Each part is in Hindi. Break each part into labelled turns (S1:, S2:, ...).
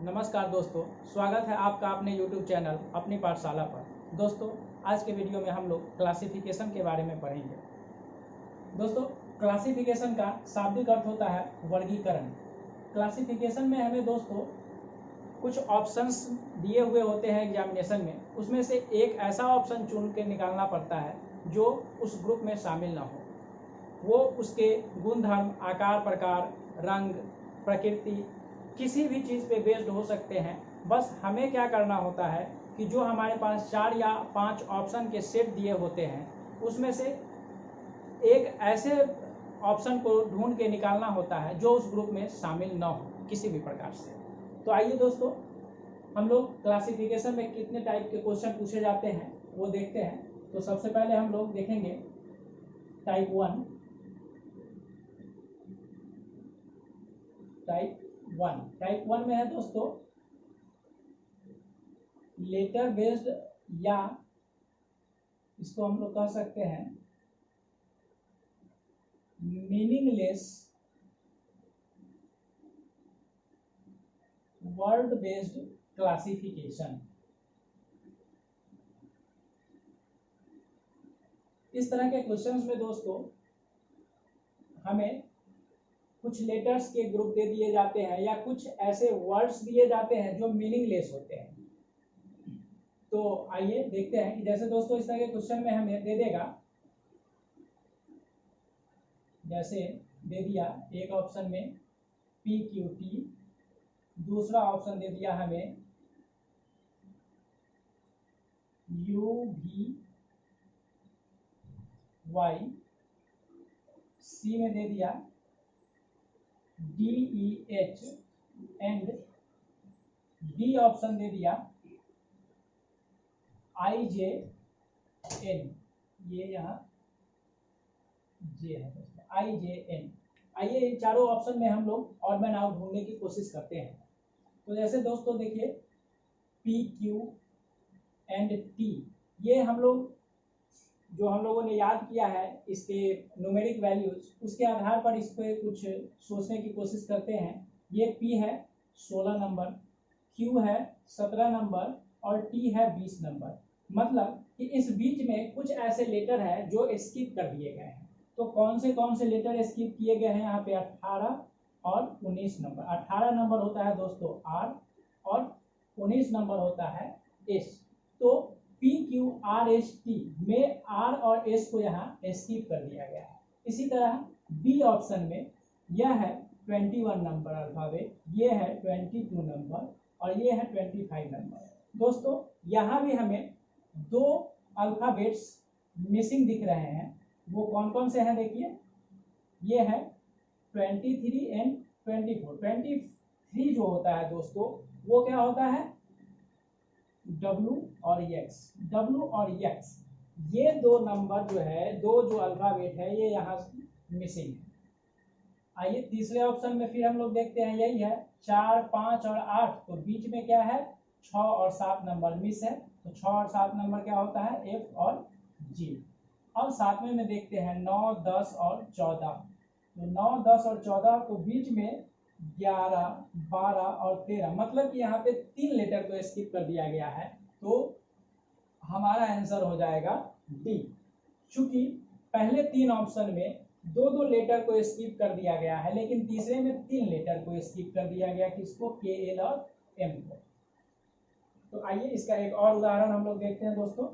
S1: नमस्कार दोस्तों, स्वागत है आपका अपने YouTube चैनल अपनी पाठशाला पर। दोस्तों, आज के वीडियो में हम लोग क्लासिफिकेशन के बारे में पढ़ेंगे। दोस्तों, क्लासिफिकेशन का शाब्दिक अर्थ होता है वर्गीकरण। क्लासिफिकेशन में हमें दोस्तों कुछ ऑप्शंस दिए हुए होते हैं एग्जामिनेशन में, उसमें से एक ऐसा ऑप्शन चुन के निकालना पड़ता है जो उस ग्रुप में शामिल ना हो। वो उसके गुणधर्म, आकार, प्रकार, रंग, प्रकृति, किसी भी चीज़ पे बेस्ड हो सकते हैं। बस हमें क्या करना होता है कि जो हमारे पास 4 या 5 ऑप्शन के सेट दिए होते हैं, उसमें से एक ऐसे ऑप्शन को ढूंढ के निकालना होता है जो उस ग्रुप में शामिल ना हो किसी भी प्रकार से। तो आइए दोस्तों, हम लोग क्लासिफिकेशन में कितने टाइप के क्वेश्चन पूछे जाते हैं वो देखते हैं। तो सबसे पहले हम लोग देखेंगे टाइप 1। टाइप 1 में है दोस्तों लेटर बेस्ड, या इसको हम लोग कह सकते हैं मीनिंगलेस वर्ड बेस्ड क्लासिफिकेशन। इस तरह के क्वेश्चंस में दोस्तों हमें कुछ लेटर्स के ग्रुप दे दिए जाते हैं या कुछ ऐसे वर्ड्स दिए जाते हैं जो मीनिंगलेस होते हैं। तो आइए देखते हैं कि जैसे दोस्तों इस तरह के क्वेश्चन में हमें दे देगा, जैसे दे दिया एक ऑप्शन में PQT, दूसरा ऑप्शन दे दिया हमें UVY, सी में दे दिया DEH एंड डी ऑप्शन दे दिया IJN। ये यहाँ जे है दोस्तों, IJN। आइए इन चारों ऑप्शन में हम लोग ऑड मैन आउट ढूंढने की कोशिश करते हैं। तो जैसे दोस्तों देखिए PQ एंड T, ये हम लोग जो हम लोगों ने याद किया है इसके न्यूमेरिक वैल्यूज, उसके आधार पर इस पर कुछ सोचने की कोशिश करते हैं। ये P है 16 नंबर, Q है 17 नंबर और T है 20 नंबर। मतलब कि इस बीच में कुछ ऐसे लेटर है जो स्किप कर दिए गए हैं। तो कौन से लेटर स्किप किए गए हैं यहाँ पे? 18 और 19 नंबर। 18 नंबर होता है दोस्तों R और 19 नंबर होता है S। तो PQRST में R और S को यहाँ स्किप कर दिया गया है। इसी तरह B ऑप्शन में यह है 21 नंबर अल्फाबेट, ये है 22 नंबर और ये है 25 नंबर। दोस्तों यहाँ भी हमें 2 अल्फाबेट्स मिसिंग दिख रहे हैं। वो कौन कौन से हैं देखिए, ये है 23 एंड 24। 23 जो होता है दोस्तों वो क्या होता है? W और X। W और X ये 2 नंबर जो है, जो अल्फाबेट है, ये यहाँ मिसिंग है। आइए तीसरे ऑप्शन में फिर हम लोग देखते हैं, यही है 4, 5 और 8। तो बीच में क्या है? 6 और 7 नंबर मिस है। तो 6 और 7 नंबर क्या होता है? F और G। अब 7वें में देखते हैं 9, 10 और 14। तो 9, 10 और 14, तो बीच में 11, 12 और 13। मतलब कि यहाँ पे 3 लेटर को स्किप कर दिया गया है। तो हमारा आंसर हो जाएगा डी। चूंकि पहले 3 ऑप्शन में 2 लेटर को स्किप कर दिया गया है, लेकिन तीसरे में 3 लेटर को स्किप कर दिया गया, किसको? KL और M को। तो आइए इसका एक और उदाहरण हम लोग देखते हैं दोस्तों।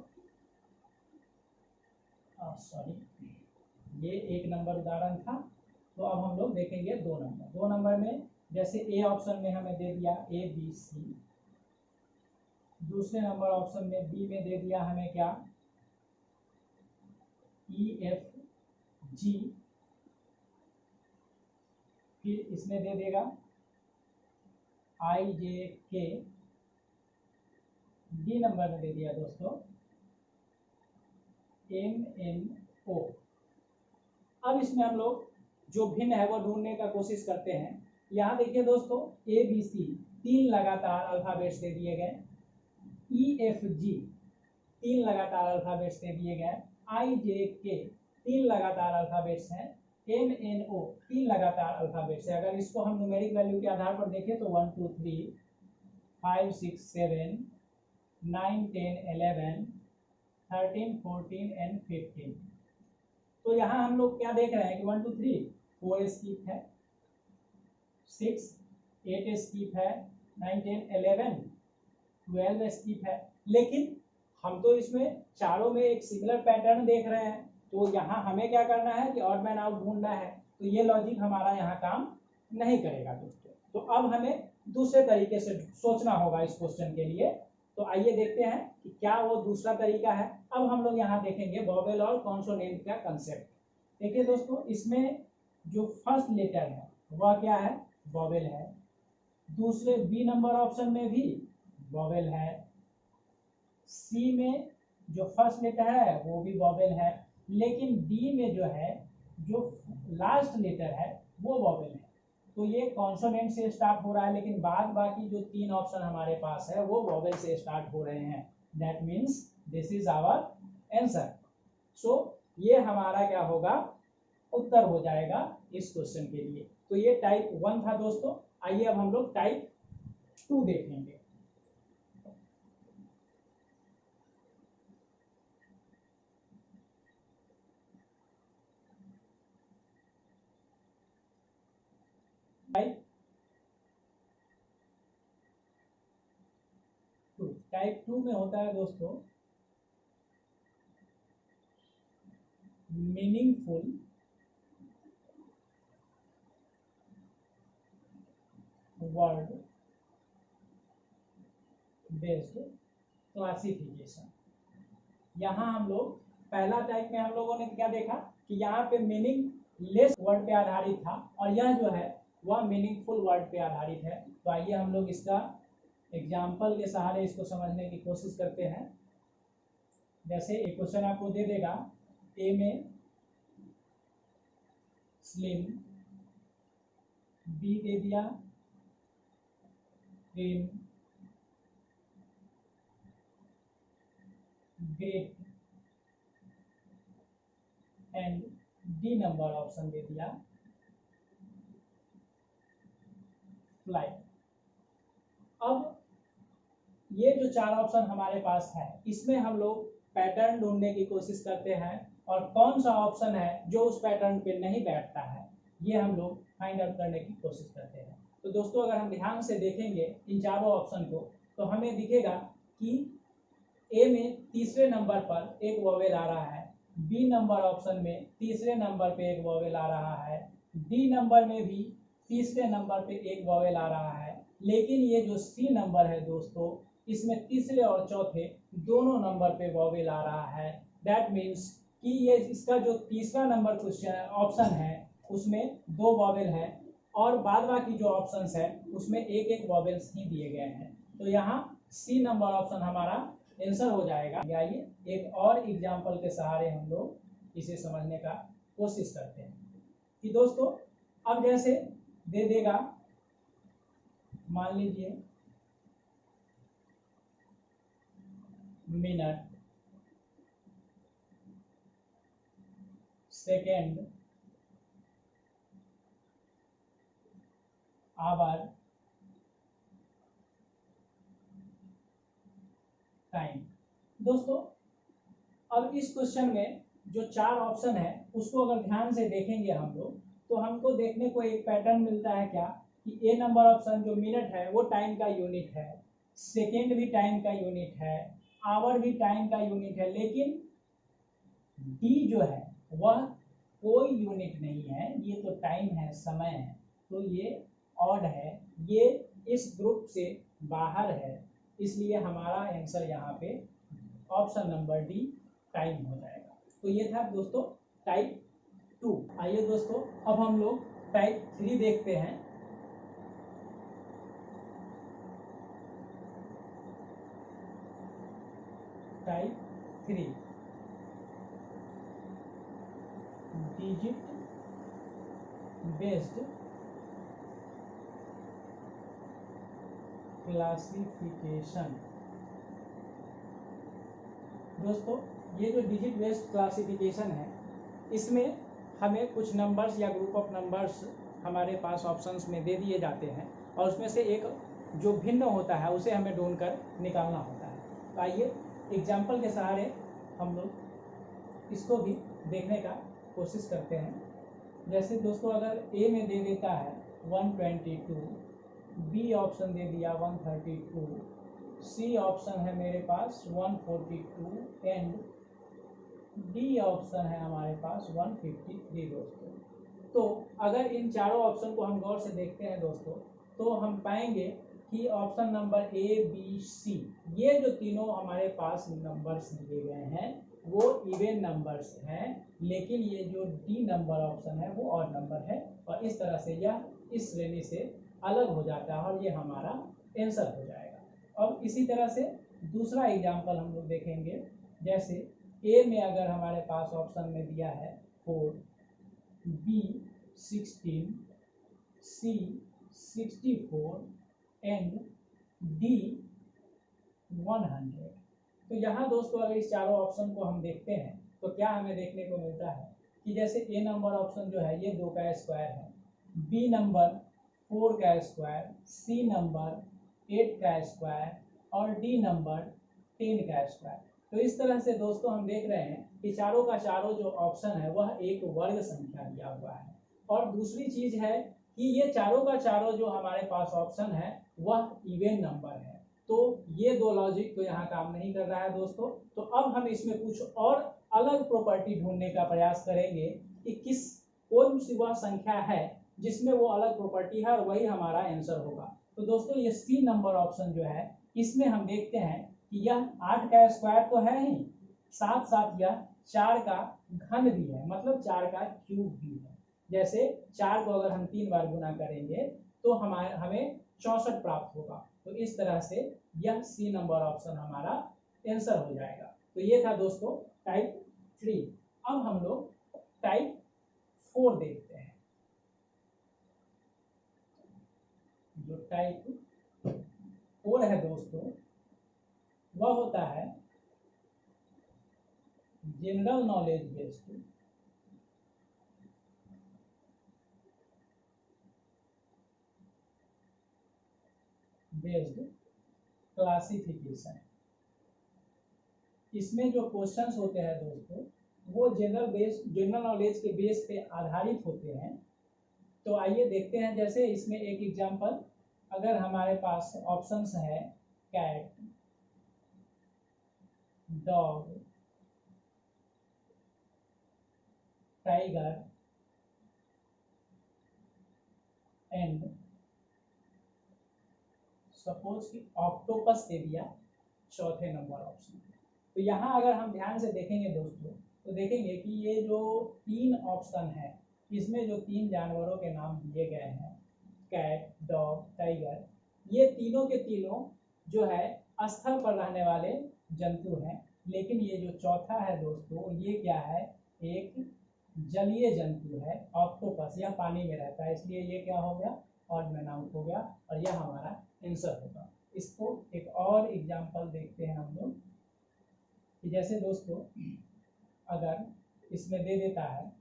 S1: सॉरी, ये 1 नंबर उदाहरण था। तो अब हम लोग देखेंगे 2 नंबर। 2 नंबर में जैसे ए ऑप्शन में हमें दे दिया ABC, दूसरे नंबर ऑप्शन में बी में दे दिया हमें क्या? EFG, फिर इसमें दे देगा IJK, डी नंबर में दे दिया दोस्तों MNO। अब इसमें हम लोग जो भिन्न है वो ढूंढने का कोशिश करते हैं। यहाँ देखिए दोस्तों ABC 3 लगातार अल्फाबेट्स दे दिए गए, EFG 3 लगातार अल्फाबेट्स दे दिए गए, IJK 3 लगातार अल्फाबेट्स हैं, MNO 3 लगातार अल्फाबेट्स है। अगर इसको हम न्यूमेरिक वैल्यू के आधार पर देखें तो 1 2 3 5 6 7 9 10 11 13 14 एंड 15। तो यहाँ हम लोग क्या देख रहे हैं कि 1 2 3 4 स्किप है, 6 8 स्किप है, 9 10 11 12 स्किप है। लेकिन हम तो इसमें चारों में एक सिमिलर पैटर्न देख रहे हैं, तो यहाँ हमें क्या करना है कि ऑड मैन आउट ढूंढना है। तो ये लॉजिक हमारा यहाँ काम नहीं करेगा दोस्तों। तो अब हमें दूसरे तरीके से सोचना होगा इस क्वेश्चन के लिए। तो आइए देखते हैं कि क्या वो दूसरा तरीका है। अब हम लोग यहाँ देखेंगे वोवेल और कॉन्सोनेंट का कंसेप्ट। देखिए दोस्तों, इसमें जो फर्स्ट लेटर है वह क्या है, वोवेल है। दूसरे बी नंबर ऑप्शन में भी वोवेल है। सी में जो फर्स्ट लेटर है वो भी वोवेल है, लेकिन डी में जो है जो लास्ट लेटर है वो वोवेल है। तो ये कॉन्सोनेंट से स्टार्ट हो रहा है, लेकिन बाद बाकी जो तीन ऑप्शन हमारे पास है वो वोवेल से स्टार्ट हो रहे हैं। That means this is our answer. So ये हमारा क्या होगा, उत्तर हो जाएगा इस क्वेश्चन के लिए। तो ये टाइप 1 था दोस्तों। आइए अब हम लोग टाइप 2 देखेंगे। टाइप 2 में होता है दोस्तों मीनिंगफुल वर्ड बेस्ड क्लासिफिकेशन। यहाँ हम लोग पहला टाइप में हम लोगों ने क्या देखा कि यहाँ पे मीनिंग लेस वर्ड पे आधारित था, और यह जो है वह मीनिंगफुल वर्ड पे आधारित है। तो आइए हम लोग इसका एग्जाम्पल के सहारे इसको समझने की कोशिश करते हैं। जैसे एक क्वेश्चन आपको दे देगा, ए में स्लिम, बी दे दिया trim, great and D number option दे दिया फ्लाइट। अब ये जो चार ऑप्शन हमारे पास है इसमें हम लोग पैटर्न ढूंढने की कोशिश करते हैं, और कौन सा ऑप्शन है जो उस पैटर्न पे नहीं बैठता है ये हम लोग फाइंड आउट करने की कोशिश करते हैं। तो दोस्तों, अगर हम ध्यान से देखेंगे इन चारों ऑप्शन को तो हमें दिखेगा कि ए में तीसरे नंबर पर एक वोवेल आ रहा है, बी नंबर ऑप्शन में तीसरे नंबर पे एक वोवेल आ रहा है, डी नंबर में भी तीसरे नंबर पे एक वोवेल आ रहा है। लेकिन ये जो सी नंबर है दोस्तों, इसमें तीसरे और चौथे दोनों नंबर पे वोवेल आ रहा है। दैट मीन्स कि ये इसका जो तीसरा नंबर क्वेश्चन ऑप्शन है उसमें दो वोवेल है, और बाद बाकी जो ऑप्शंस है उसमें एक एक वोवेल्स ही दिए गए हैं। तो यहाँ सी नंबर ऑप्शन हमारा आंसर हो जाएगा। आइए एक और एग्जाम्पल के सहारे हम लोग इसे समझने का कोशिश करते हैं कि दोस्तों, अब जैसे दे देगा, मान लीजिए मिनट, सेकेंड, आवर, टाइम। दोस्तों, अब इस क्वेश्चन में जो चार ऑप्शन है उसको अगर ध्यान से देखेंगे हम लोग तो हमको देखने को एक पैटर्न मिलता है क्या कि ए नंबर ऑप्शन जो मिनट है वो टाइम का यूनिट है, सेकेंड भी टाइम का यूनिट है, आवर भी टाइम का यूनिट है, लेकिन डी जो है वह कोई यूनिट नहीं है, ये तो टाइम है, समय है। तो ये ऑड है, ये इस ग्रुप से बाहर है, इसलिए हमारा आंसर यहाँ पे ऑप्शन नंबर डी टाइम हो जाएगा। तो ये था दोस्तों टाइप 2। आइए दोस्तों अब हम लोग टाइप 3 देखते हैं। Type 3 digit based classification. दोस्तों, ये जो डिजिट बेस्ड क्लासिफिकेशन है इसमें हमें कुछ नंबर्स या ग्रुप ऑफ नंबर्स हमारे पास ऑप्शंस में दे दिए जाते हैं, और उसमें से एक जो भिन्न होता है उसे हमें ढूंढ कर निकालना होता है। तो आइए एग्जाम्पल के सहारे हम लोग इसको भी देखने का कोशिश करते हैं। जैसे दोस्तों अगर ए में दे देता है 122, बी ऑप्शन दे दिया 132, सी ऑप्शन है मेरे पास 142 एंड डी ऑप्शन है हमारे पास 153 दोस्तों। तो अगर इन चारों ऑप्शन को हम गौर से देखते हैं दोस्तों, तो हम पाएंगे कि option number A B C ये जो तीनों हमारे पास नंबर्स दिए गए हैं वो इवन नंबर्स हैं, लेकिन ये जो डी नंबर ऑप्शन है वो ऑड नंबर है, और इस तरह से यह इस श्रेणी से अलग हो जाता है और ये हमारा आंसर हो जाएगा। अब इसी तरह से दूसरा एग्जाम्पल हम लोग देखेंगे। जैसे ए में अगर हमारे पास ऑप्शन में दिया है 4, बी 16, सी 64 एंड डी 100। तो यहाँ दोस्तों अगर इस चारों ऑप्शन को हम देखते हैं तो क्या हमें देखने को मिलता है कि जैसे ए नंबर ऑप्शन जो है ये 2 का स्क्वायर है, बी नंबर 4 का स्क्वायर, सी नंबर 8 का स्क्वायर और डी नंबर 10 का स्क्वायर। तो इस तरह से दोस्तों हम देख रहे हैं कि चारों का चारों जो ऑप्शन है वह एक वर्ग संख्या दिया हुआ है। और दूसरी चीज है कि ये चारों का चारों जो हमारे पास ऑप्शन है वह इवन नंबर है। तो ये दो लॉजिक तो यहाँ काम नहीं कर रहा है दोस्तों। तो अब हम इसमें कुछ और अलग प्रॉपर्टी ढूंढने का प्रयास करेंगे कि कौन सी वह संख्या है जिसमें वो अलग प्रॉपर्टी है और वही हमारा आंसर होगा। तो दोस्तों ये सी नंबर ऑप्शन जो है इसमें हम देखते हैं कि यह 8 का स्क्वायर तो है ही, साथ साथ यह 4 का घन भी है, मतलब 4 का क्यूब भी है। जैसे 4 को अगर हम 3 बार गुना करेंगे तो हमें 64 प्राप्त होगा। तो इस तरह से यह सी नंबर ऑप्शन हमारा आंसर हो जाएगा। तो ये था दोस्तों टाइप 3। अब हम लोग टाइप 4 देखते हैं। जो टाइप 4 है दोस्तों वह होता है जनरल नॉलेज बेस्ड क्लासिफिकेशन। इसमें जो क्वेश्चंस होते हैं दोस्तों वो जनरल नॉलेज के बेस पे आधारित होते हैं। तो आइए देखते हैं। जैसे इसमें एक एग्जांपल अगर हमारे पास ऑप्शंस है cat, dog, tiger and suppose कि ऑक्टोपस दे दिया चौथे नंबर ऑप्शन। तो यहाँ अगर हम ध्यान से देखेंगे दोस्तों तो देखेंगे कि ये जो 3 ऑप्शन है इसमें जो 3 जानवरों के नाम दिए गए हैं कैट, डॉग, टाइगर, ये तीनों के तीनों जो है स्थल पर रहने वाले जंतु हैं। लेकिन ये जो चौथा है दोस्तों ये क्या है, एक जलीय जंतु है ऑक्टोपस, यह पानी में रहता है, इसलिए ये क्या हो गया ऑड मैन आउट हो गया और यह हमारा आंसर होगा। इसको एक और एग्जांपल देखते हैं हम लोग कि जैसे दोस्तों अगर इसमें दे देता है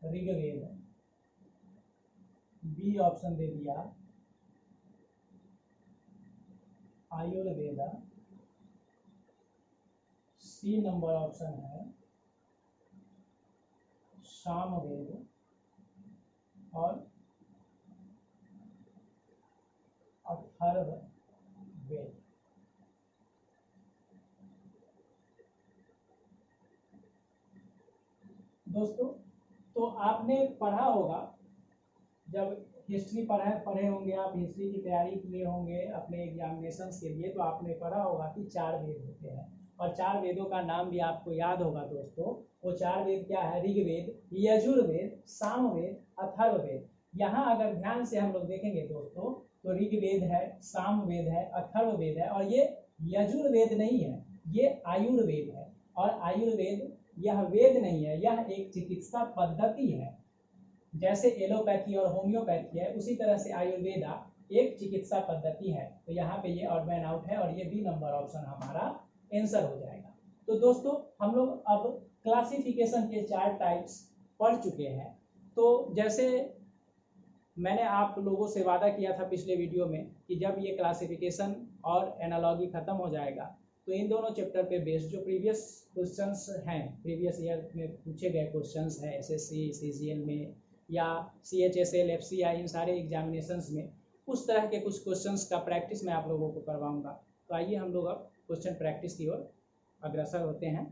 S1: ऋग्वेद, बी ऑप्शन दे दिया आयुर्वेदा, सी नंबर ऑप्शन है सामवेद और अथर्ववेद। दोस्तों तो आपने पढ़ा होगा, जब हिस्ट्री पढ़े होंगे आप, हिस्ट्री की तैयारी किए होंगे अपने एग्जामिनेशंस के लिए, तो आपने पढ़ा होगा कि 4 वेद होते हैं और 4 वेदों का नाम भी आपको याद होगा दोस्तों। वो 4 वेद क्या है, ऋग्वेद, यजुर्वेद, सामवेद, अथर्ववेद। यहाँ अगर ध्यान से हम लोग देखेंगे दोस्तों तो ऋग्वेद है, सामवेद है, अथर्ववेद है और ये यजुर्वेद नहीं है, ये आयुर्वेद है। और आयुर्वेद यह वेद नहीं है, यह एक चिकित्सा पद्धति है। जैसे एलोपैथी और होम्योपैथी है उसी तरह से आयुर्वेदा एक चिकित्सा पद्धति है। तो यहाँ पे ये ऑड मैन आउट है और ये बी नंबर ऑप्शन हमारा आंसर हो जाएगा। तो दोस्तों हम लोग अब क्लासिफिकेशन के 4 टाइप्स पढ़ चुके हैं। तो जैसे मैंने आप लोगों से वादा किया था पिछले वीडियो में कि जब ये क्लासिफिकेशन और एनालॉजी ख़त्म हो जाएगा तो इन दोनों चैप्टर पे बेस्ड जो प्रीवियस क्वेश्चंस हैं, प्रीवियस ईयर में पूछे गए क्वेश्चंस हैं एसएससी सीजीएल में या सीएचएसएल एफसीआई इन सारे एग्जामिनेशंस में, उस तरह के कुछ क्वेश्चंस का प्रैक्टिस मैं आप लोगों को करवाऊंगा। तो आइए हम लोग अब क्वेश्चन प्रैक्टिस की ओर अग्रसर होते हैं।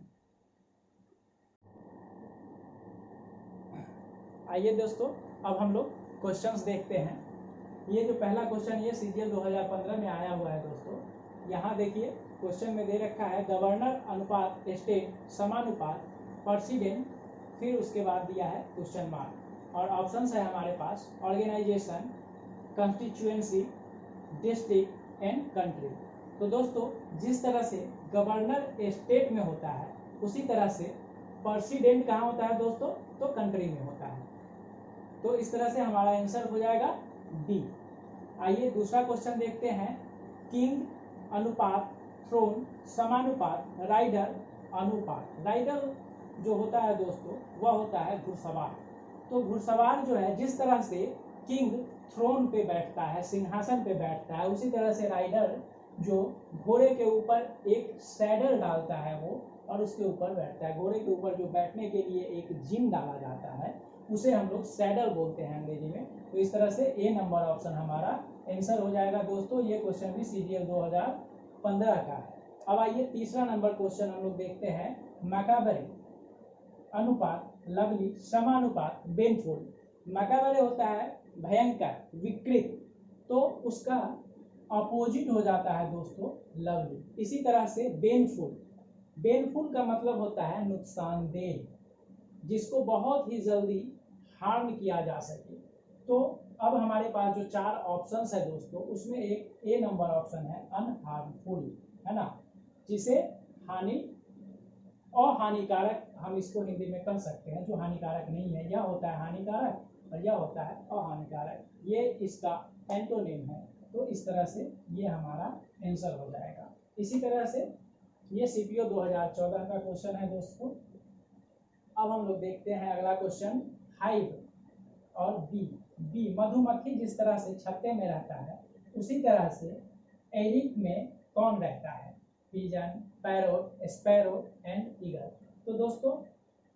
S1: आइए दोस्तों, अब हम लोग क्वेश्चंस देखते हैं। ये जो पहला क्वेश्चन ये सीजीएल 2015 में आया हुआ है दोस्तों। यहाँ देखिए क्वेश्चन में दे रखा है गवर्नर अनुपात स्टेट समानुपात प्रेसिडेंट, फिर उसके बाद दिया है क्वेश्चन मार्क और ऑप्शंस है हमारे पास organisation, constituency, district and country. तो दोस्तों जिस तरह से गवर्नर स्टेट में होता है उसी तरह से प्रेसिडेंट कहाँ होता है दोस्तों, तो कंट्री में होता है। तो इस तरह से हमारा आंसर हो जाएगा डी। आइए दूसरा क्वेश्चन देखते हैं। किंग अनुपात थ्रोन समानुपात राइडर अनुपात। राइडर जो होता है दोस्तों वह होता है घुड़सवार। तो घुड़सवार जो है जिस तरह से किंग थ्रोन पे बैठता है, सिंहासन पे बैठता है, उसी तरह से राइडर जो घोड़े के ऊपर एक सैडल डालता है वो और उसके ऊपर बैठता है। घोड़े के ऊपर जो बैठने के लिए एक जिन डाला जाता है उसे हम लोग सैडल बोलते हैं अंग्रेजी में। तो इस तरह से ए नंबर ऑप्शन हमारा आंसर हो जाएगा दोस्तों। ये क्वेश्चन भी सीजीएल 2015 का है। अब आइए तीसरा नंबर क्वेश्चन हम लोग देखते हैं। मैकाबरे अनुपात लवली समानुपात बेनफुल। मैकाबरे होता है भयंकर, विकृत, तो उसका अपोजिट हो जाता है दोस्तों लवली। इसी तरह से बेनफुल, बेनफुल का मतलब होता है नुकसानदेह, जिसको बहुत ही जल्दी हार्म किया जा सके। तो अब हमारे पास जो चार ऑप्शंस है दोस्तों उसमें एक ए नंबर ऑप्शन है अनहार्मफुल, है ना, जिसे हानि अहानिकारक हम इसको हिंदी में कह सकते हैं, जो हानिकारक नहीं है। यह होता है हानिकारक और यह होता है अहानिकारक, ये इसका एंटोनिम है। तो इस तरह से ये हमारा आंसर हो जाएगा। इसी तरह से ये सीपीओ 2014 का क्वेश्चन है दोस्तों। अब हम लोग देखते हैं अगला क्वेश्चन। हाइव और बी मधुमक्खी जिस तरह से छत्ते में रहता है उसी तरह से एरिक में कौन रहता है, pigeon, parrot, sparrow and eagle. तो दोस्तों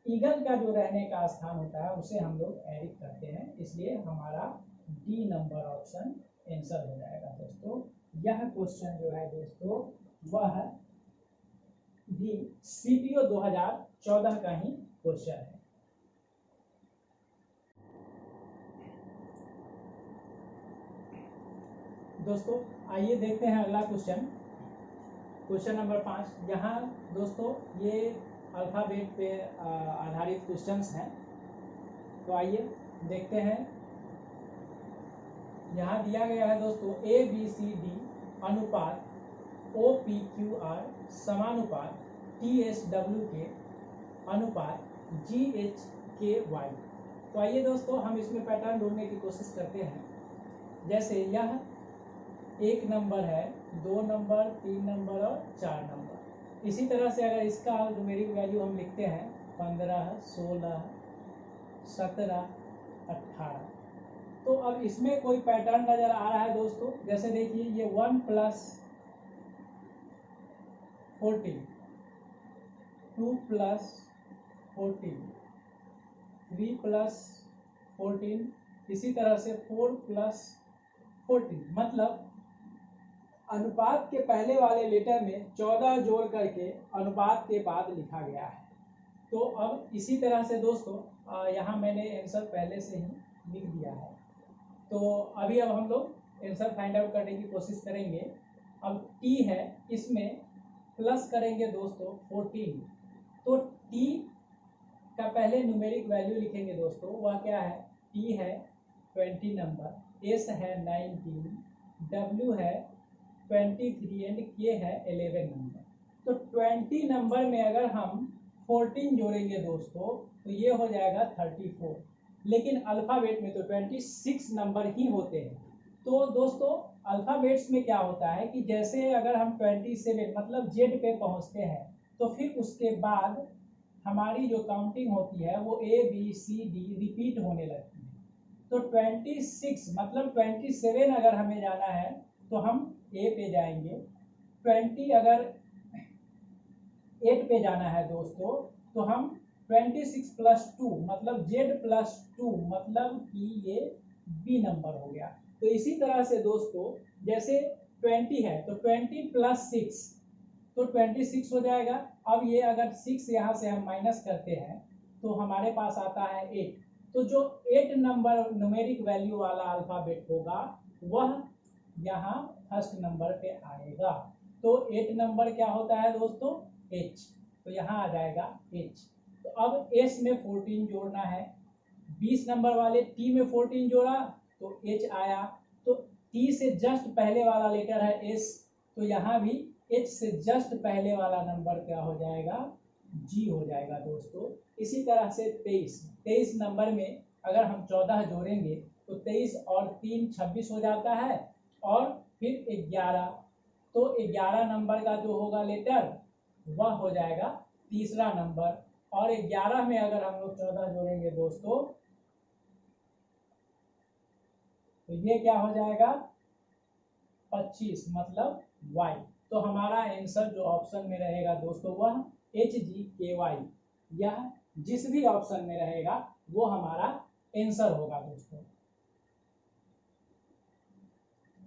S1: ईगल का जो रहने का स्थान होता है उसे हम लोग एरिक कहते हैं, इसलिए हमारा डी नंबर ऑप्शन आंसर हो जाएगा दोस्तों। यह क्वेश्चन जो है दोस्तों वह भी सीपीओ 2014 का ही क्वेश्चन है। दोस्तों आइए देखते हैं अगला क्वेश्चन, क्वेश्चन नंबर 5। यहाँ दोस्तों ये अल्फाबेट पे आधारित क्वेश्चंस हैं। तो आइए देखते हैं। यहाँ दिया गया है दोस्तों ए बी सी डी अनुपात ओ पी क्यू आर समानुपात टी एस डब्ल्यू के अनुपात जी एच के वाई। तो आइए दोस्तों हम इसमें पैटर्न ढूंढने की कोशिश करते हैं। जैसे यह 1 नंबर है, 2 नंबर, 3 नंबर और 4 नंबर। इसी तरह से अगर इसका न्यूमेरिक वैल्यू हम लिखते हैं 15, 16, 17, 18, तो अब इसमें कोई पैटर्न नजर आ रहा है दोस्तों। जैसे देखिए ये 1 + 14, 2 + 14, 3 + 14, इसी तरह से 4 + 14, मतलब अनुपात के पहले वाले लेटर में 14 जोड़ करके अनुपात के बाद लिखा गया है। तो अब इसी तरह से दोस्तों यहाँ मैंने आंसर पहले से ही लिख दिया है। तो अभी अब हम लोग आंसर फाइंड आउट करने की कोशिश करेंगे। अब टी है, इसमें प्लस करेंगे दोस्तों 14, तो टी का पहले न्यूमेरिक वैल्यू लिखेंगे दोस्तों, वह क्या है, टी है 20 नंबर, एस है 19, डब्ल्यू है 23 एंड के है 11 नंबर। तो 20 नंबर में अगर हम 14 जोड़ेंगे दोस्तों तो ये हो जाएगा 34, लेकिन अल्फ़ाबेट में तो 26 नंबर ही होते हैं। तो दोस्तों अल्फ़ाबेट्स में क्या होता है कि जैसे अगर हम 27 मतलब जेड पे पहुंचते हैं तो फिर उसके बाद हमारी जो काउंटिंग होती है वो ABCD रिपीट होने लगती है। तो 26 मतलब 27 अगर हमें जाना है तो हम A पे जाएंगे, 20 अगर 8 पे जाना है दोस्तों तो हम 26 + 2 मतलब Z+2 मतलब कि ये B नंबर हो गया। तो इसी तरह से दोस्तों जैसे 20 है तो 20 + 6 तो 26 हो जाएगा। अब ये अगर 6 यहाँ से हम माइनस करते हैं तो हमारे पास आता है 8। तो जो 8 नंबर न्यूमेरिक वैल्यू वाला अल्फाबेट होगा वह यहाँ फर्स्ट नंबर पे आएगा। तो 8 नंबर क्या होता है दोस्तों? H। तो यहाँ आ जाएगा H। तो अब S में 14 जोड़ना है, 20 नंबर वाले T में 14 जोड़ा तो H आया। तो T से जस्ट पहले वाला लेटर है S, तो यहाँ भी H से जस्ट पहले वाला नंबर क्या हो जाएगा? G हो जाएगा दोस्तों। इसी तरह से 23 नंबर में अगर हम 14 जोड़ेंगे तो 23 और 3 26 हो जाता है, और फिर 11, तो 11 नंबर का जो होगा लेटर वह हो जाएगा तीसरा नंबर। और 11 में अगर हम लोग 14 जोड़ेंगे दोस्तों तो ये क्या हो जाएगा? 25 मतलब Y। तो हमारा आंसर जो ऑप्शन में रहेगा दोस्तों वह HGKY, यह जिस भी ऑप्शन में रहेगा वो हमारा आंसर होगा दोस्तों।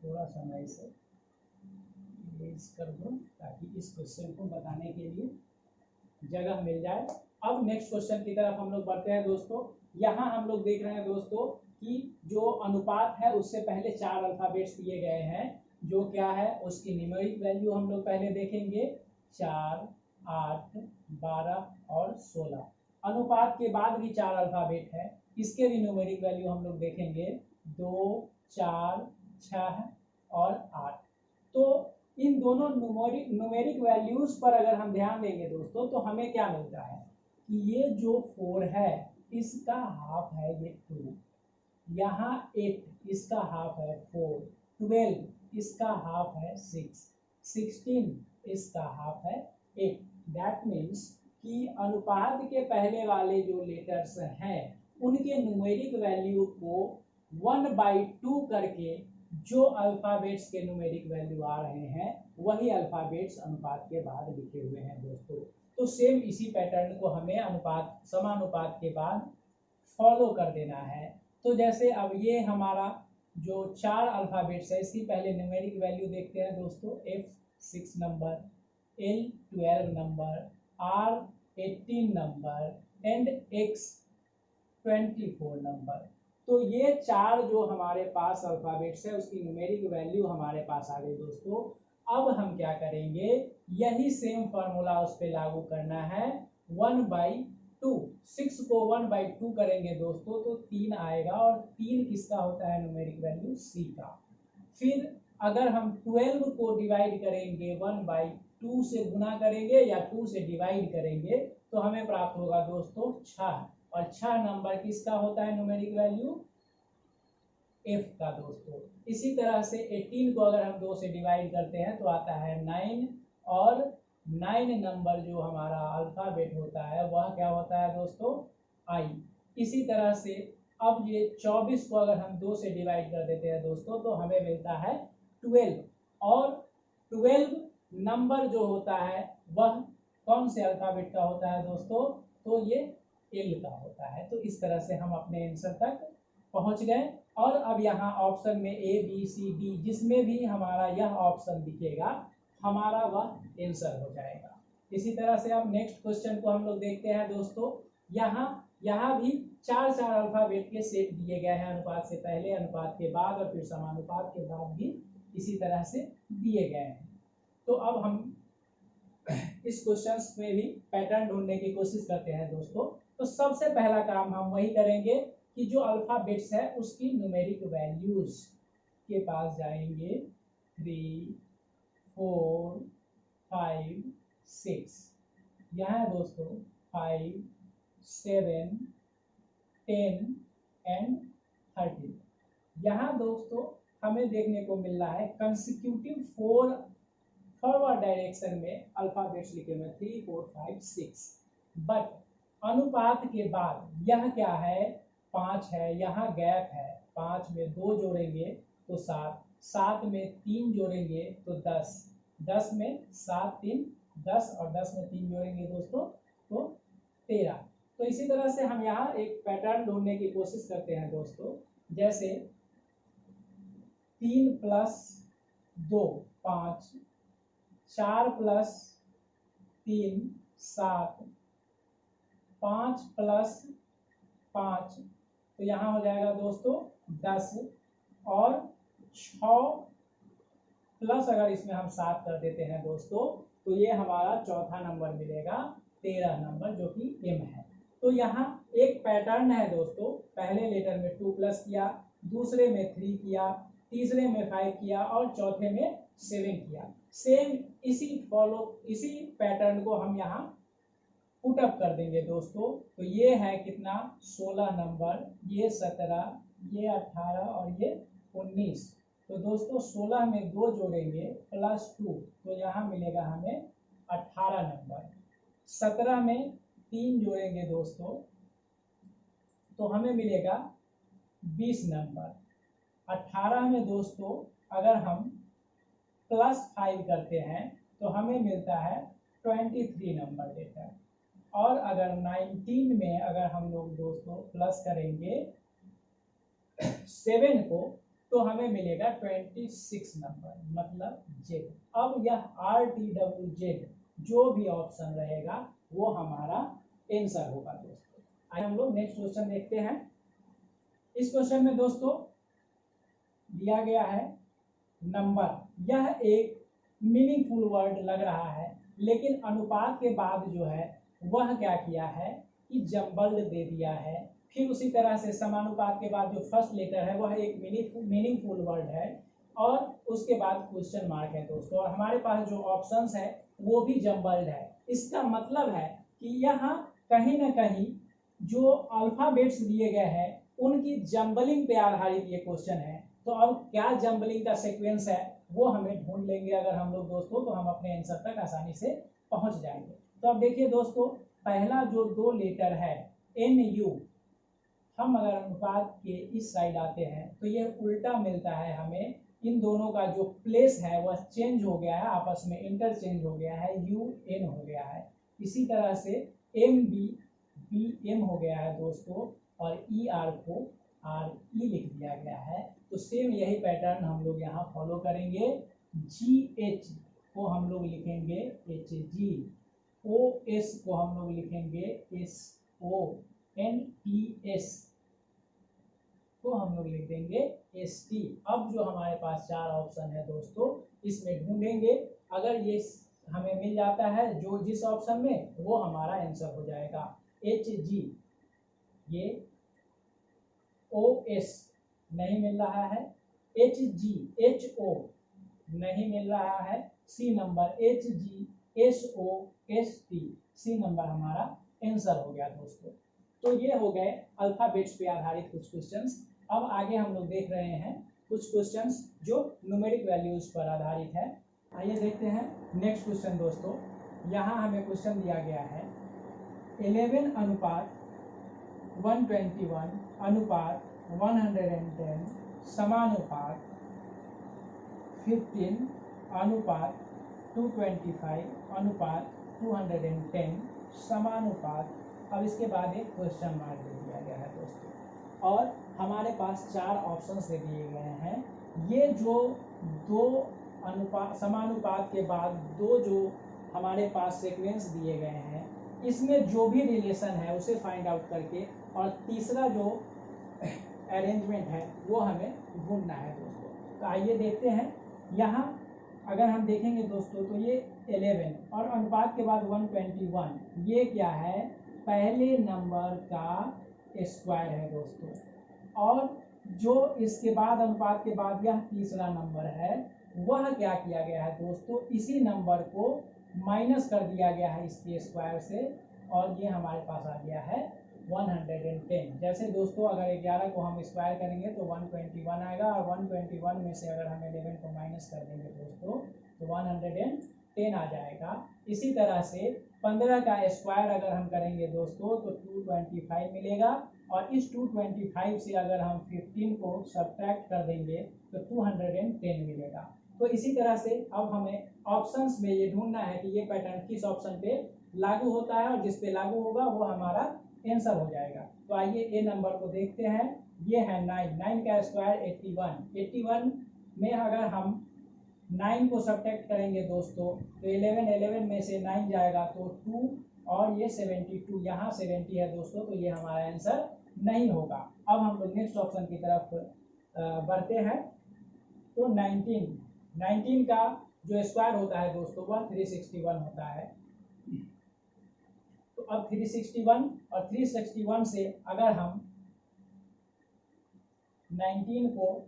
S1: थोड़ा सा मैं इसे इरेज कर दूं ताकि इस क्वेश्चन को बताने के लिए जगह मिल जाए। अब नेक्स्ट क्वेश्चन की तरफ हम लोग बढ़ते हैं दोस्तों। यहाँ हम लोग देख रहे हैं दोस्तों कि जो अनुपात है उससे पहले 4 अल्फाबेट्स दिए गए हैं, जो क्या है उसकी न्यूमेरिक वैल्यू हम लोग पहले देखेंगे 4, 8, 12 और 16। अनुपात के बाद भी 4 अल्फाबेट है, इसके भी न्यूमेरिक वैल्यू हम लोग देखेंगे 2, 4, 6 और 8। तो इन दोनों न्यूमेरिक वैल्यूज पर अगर हम ध्यान देंगे दोस्तों तो हमें क्या मिलता है कि ये जो 4 है इसका हाफ है ये 2, यहाँ 8 इसका हाफ है 4, 12 इसका हाफ है 6, 16 इसका हाफ है 8। दैट मीन्स कि अनुपात के पहले वाले जो लेटर्स हैं उनके न्यूमेरिक वैल्यू को 1/2 करके जो अल्फाबेट्स के न्यूमेरिक वैल्यू आ रहे हैं वही अल्फाबेट्स अनुपात के बाद लिखे हुए हैं दोस्तों। तो सेम इसी पैटर्न को हमें अनुपात समानुपात के बाद फॉलो कर देना है। तो जैसे अब ये हमारा जो 4 अल्फाबेट्स है इसकी पहले न्यूमेरिक वैल्यू देखते हैं दोस्तों। F 6 number, L 12 number, R 18 number and X 24 number. तो ये 4 जो हमारे पास अल्फाबेट्स है उसकी न्यूमेरिक वैल्यू हमारे पास आ गई दोस्तों। अब हम क्या करेंगे, यही सेम फार्मूला उस पर लागू करना है 1/2। 6 को 1/2 करेंगे दोस्तों तो 3 आएगा, और 3 किसका होता है न्यूमेरिक वैल्यू? C का। फिर अगर हम 12 को डिवाइड करेंगे 1/2 से गुना करेंगे या 2 से डिवाइड करेंगे तो हमें प्राप्त होगा दोस्तों 6, और 6 नंबर किसका होता है न्यूमेरिक वैल्यू? F का दोस्तों। इसी तरह से 18 को अगर हम 2 से डिवाइड करते हैं तो आता है 9, और 9 नंबर जो हमारा अल्फाबेट होता है वह क्या होता है दोस्तों? I। इसी तरह से अब ये 24 को अगर हम 2 से डिवाइड कर देते हैं दोस्तों तो हमें मिलता है 12, और 12 नंबर जो होता है वह कौन से अल्फाबेट का होता है दोस्तों? तो ये L का होता है। तो इस तरह से हम अपने आंसर तक पहुंच गए, और अब यहाँ ऑप्शन में A, B, C, D जिसमें भी हमारा यह ऑप्शन दिखेगा हमारा वह आंसर हो जाएगा। इसी तरह से अब नेक्स्ट क्वेश्चन को हम लोग देखते हैं दोस्तों। यहाँ भी 4 अल्फाबेट के सेट दिए गए हैं, अनुपात से पहले, अनुपात के बाद और फिर समानुपात के बाद भी इसी तरह से दिए गए हैं। तो अब हम इस क्वेश्चन में भी पैटर्न ढूंढने की कोशिश करते हैं दोस्तों। तो सबसे पहला काम हम वही करेंगे कि जो अल्फाबेट्स है उसकी न्यूमेरिक वैल्यूज के पास जाएंगे। 3, 4, 5, 6 यहाँ दोस्तों 5, 7, 10 एंड 13। यहाँ दोस्तों हमें देखने को मिल रहा है कंसेक्यूटिव 4 फॉरवर्ड डायरेक्शन में अल्फाबेट्स लिखे हुए 3, 4, 5, 6, बट अनुपात के बाद यह क्या है, 5 है, यहाँ गैप है, 5 में 2 जोड़ेंगे तो 7, 7 में 3 जोड़ेंगे तो 10, 10 में 7 3 10 और 10 में 3 जोड़ेंगे दोस्तों तो 13। तो इसी तरह से हम यहाँ एक पैटर्न ढूंढने की कोशिश करते हैं दोस्तों, जैसे 3 + 2 5, 4 + 3 7, 5 + 5 तो यहाँ हो जाएगा दोस्तों 10 और 6 प्लस अगर इसमें हम 7 कर देते हैं दोस्तों तो ये हमारा चौथा नंबर मिलेगा, 13 नंबर जो कि M है। तो यहाँ एक पैटर्न है दोस्तों, पहले लेटर में 2 प्लस किया, दूसरे में 3 किया, तीसरे में 5 किया और चौथे में 7 किया। सेम इसी पैटर्न को हम यहाँ पुटअप कर देंगे दोस्तों। तो ये है कितना, 16 नंबर, ये 17, ये 18 और ये 19। तो दोस्तों 16 में 2 जोड़ेंगे +2 तो यहाँ मिलेगा हमें 18 नंबर। 17 में 3 जोड़ेंगे दोस्तों तो हमें मिलेगा 20 नंबर। 18 में दोस्तों अगर हम +5 करते हैं तो हमें मिलता है 23 नंबर लेटर। और अगर 19 में अगर हम लोग दोस्तों प्लस करेंगे 7 को तो हमें मिलेगा 26 नंबर, मतलब Z। अब यह RTWZ जो भी ऑप्शन रहेगा वो हमारा आंसर होगा दोस्तों। आइए हम लोग नेक्स्ट क्वेश्चन देखते हैं। इस क्वेश्चन में दोस्तों दिया गया है नंबर, यह एक मीनिंगफुल वर्ड लग रहा है लेकिन अनुपात के बाद जो है वह क्या किया है कि जम्बल्ड दे दिया है। फिर उसी तरह से समानुपात के बाद जो फर्स्ट लेटर है वह एक मीनिंगफुल वर्ड है और उसके बाद क्वेश्चन मार्क है दोस्तों, और हमारे पास जो ऑप्शंस है वो भी जम्बल्ड है। इसका मतलब है कि यहाँ कहीं ना कहीं जो अल्फाबेट्स दिए गए हैं उनकी जम्बलिंग पे आधारित ये क्वेश्चन है। तो अब क्या जम्बलिंग का सीक्वेंस है वो हमें ढूंढ लेंगे अगर हम लोग दोस्तों, तो हम अपने आंसर तक आसानी से पहुंच जाएंगे। तो अब देखिए दोस्तों, पहला जो 2 लेटर है NU, हम अगर अनुपात के इस साइड आते हैं तो ये उल्टा मिलता है हमें। इन दोनों का जो प्लेस है वह चेंज हो गया है, आपस में इंटरचेंज हो गया है, UN हो गया है। इसी तरह से MB BM हो गया है दोस्तों और ER को RE लिख दिया गया है। तो सेम यही पैटर्न हम लोग यहाँ फॉलो करेंगे। GH को हम लोग लिखेंगे HG, OS को हम लोग लिखेंगे SO, NTS को हम लोग लिख देंगे ST। अब जो हमारे पास 4 ऑप्शन है दोस्तों, इसमें ढूंढेंगे, अगर ये हमें मिल जाता है जो जिस ऑप्शन में वो हमारा आंसर हो जाएगा। HG, ये OS नहीं मिल रहा है, HG HO नहीं मिल रहा है, C number HG SO ST, C number हमारा आंसर हो गया दोस्तों। तो ये हो गए अल्फाबेट्स पे आधारित कुछ क्वेश्चंस। अब आगे हम लोग देख रहे हैं कुछ क्वेश्चंस जो न्यूमेरिक वैल्यूज पर आधारित है। आइए देखते हैं नेक्स्ट क्वेश्चन दोस्तों। यहाँ हमें क्वेश्चन दिया गया है 11 अनुपात 121 अनुपात 110 समानुपात 15 अनुपात 225 अनुपात 210 समानुपात। अब इसके बाद एक क्वेश्चन मार्क दे दिया गया है दोस्तों और हमारे पास 4 ऑप्शंस दे दिए गए हैं। ये जो 2 अनुपात समानुपात के बाद 2 जो हमारे पास सीक्वेंस दिए गए हैं इसमें जो भी रिलेशन है उसे फाइंड आउट करके और तीसरा जो अरेंजमेंट है वो हमें ढूंढना है दोस्तों। तो आइए देखते हैं। यहाँ अगर हम देखेंगे दोस्तों तो ये 11 और अनुपात के बाद 121, ये क्या है, पहले नंबर का स्क्वायर है दोस्तों। और जो इसके बाद अनुपात के बाद यह तीसरा नंबर है वह क्या किया गया है दोस्तों, इसी नंबर को माइनस कर दिया गया है इसके स्क्वायर से और ये हमारे पास आ गया है 110। जैसे दोस्तों अगर 11 को हम स्क्वायर करेंगे तो 121 आएगा और 121 में से अगर हम 11 को माइनस कर देंगे दोस्तों तो 10 आ जाएगा। इसी तरह से 15 का स्क्वायर अगर हम करेंगे दोस्तों तो 225 मिलेगा, और इस 225 से अगर हम 15 को सब्ट्रैक्ट कर देंगे तो 210 मिलेगा। तो इसी तरह से अब हमें ऑप्शंस में ये ढूंढना है कि ये पैटर्न किस ऑप्शन पे लागू होता है, और जिस पे लागू होगा वो हमारा आंसर हो जाएगा। तो आइए ए नंबर को देखते हैं। ये है 9 का स्क्वायर 81 में अगर हम 9 को सब्ट्रैक्ट करेंगे दोस्तों तो 11 में से 9 जाएगा तो 2, और ये 72, यहाँ 70 है दोस्तों, तो ये हमारा आंसर नहीं होगा। अब हम लोग नेक्स्ट ऑप्शन की तरफ बढ़ते हैं। तो 19 का जो स्क्वायर होता है दोस्तों वह 361 होता है। तो अब 361 और 361 से अगर हम 19 को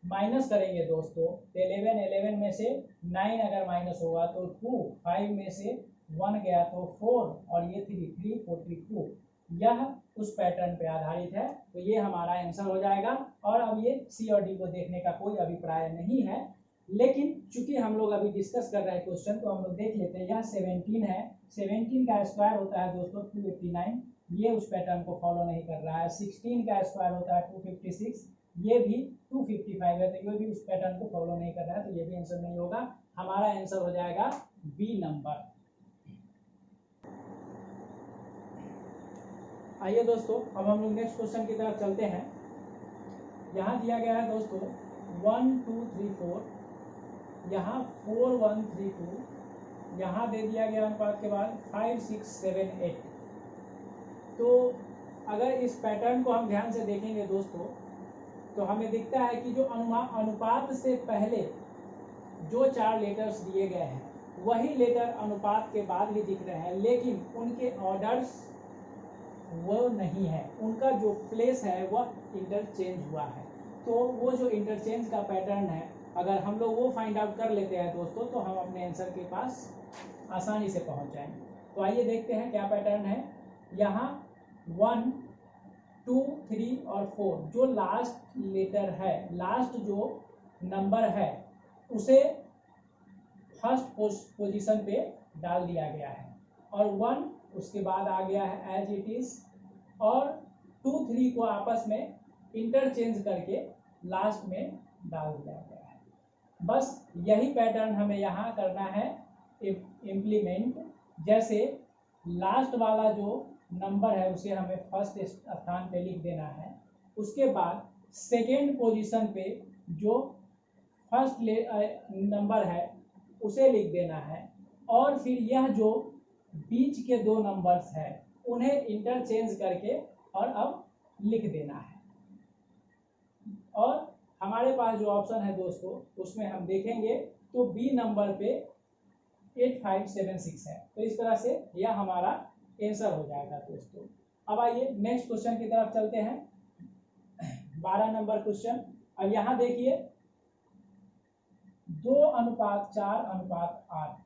S1: माइनस करेंगे दोस्तों तो 11 में से 9 अगर माइनस होगा तो 2, 5 में से 1 गया तो 4, और ये 3 42। यह उस पैटर्न पे आधारित है, तो ये हमारा आंसर हो जाएगा। और अब ये सी और डी को देखने का कोई अभिप्राय नहीं है, लेकिन चूंकि हम लोग अभी डिस्कस कर रहे हैं क्वेश्चन, तो हम लोग देख लेते हैं। यह 17 है, 17 का स्क्वायर होता है दोस्तों 289, ये उस पैटर्न को फॉलो नहीं कर रहा है। 16 का स्क्वायर होता है 256, ये भी 255 है, तो ये भी उस पैटर्न को फॉलो नहीं कर रहा है, तो ये भी आंसर नहीं होगा। हमारा आंसर हो जाएगा बी नंबर। आइए दोस्तों अब हम लोग नेक्स्ट क्वेश्चन की तरफ चलते हैं। यहाँ दिया गया है दोस्तों 1 2 3 4, यहाँ 4 1 3 2, यहाँ दे दिया गया अनुपात के बाद 5 6 7 8। तो अगर इस पैटर्न को हम ध्यान से देखेंगे दोस्तों तो हमें दिखता है कि जो अनुपात से पहले जो 4 लेटर्स दिए गए हैं वही लेटर अनुपात के बाद भी दिख रहे हैं, लेकिन उनके ऑर्डर्स वो नहीं है, उनका जो प्लेस है वह इंटरचेंज हुआ है। तो वो जो इंटरचेंज का पैटर्न है, अगर हम लोग वो फाइंड आउट कर लेते हैं दोस्तों तो हम अपने आंसर के पास आसानी से पहुंच जाएंगे। तो आइए देखते हैं क्या पैटर्न है। यहाँ 1 2 3 और 4 जो लास्ट लेटर है, लास्ट जो नंबर है उसे फर्स्ट पोजीशन पे डाल दिया गया है, और 1 उसके बाद आ गया है एज इट इज, और 2 3 को आपस में इंटरचेंज करके लास्ट में डाल दिया गया है। बस यही पैटर्न हमें यहाँ करना है इम्प्लीमेंट। जैसे लास्ट वाला जो नंबर है उसे हमें फर्स्ट स्थान पे लिख देना है, उसके बाद सेकेंड पोजीशन पे जो फर्स्ट नंबर है उसे लिख देना है, और फिर यह जो बीच के 2 नंबर्स हैं उन्हें इंटरचेंज करके और अब लिख देना है। और हमारे पास जो ऑप्शन है दोस्तों उसमें हम देखेंगे तो बी नंबर पे 8576 है। तो इस तरह से यह हमारा आंसर हो जाएगा दोस्तों। अब आइए नेक्स्ट क्वेश्चन की तरफ चलते हैं, 12 नंबर क्वेश्चन। अब यहाँ देखिए 2:4:8,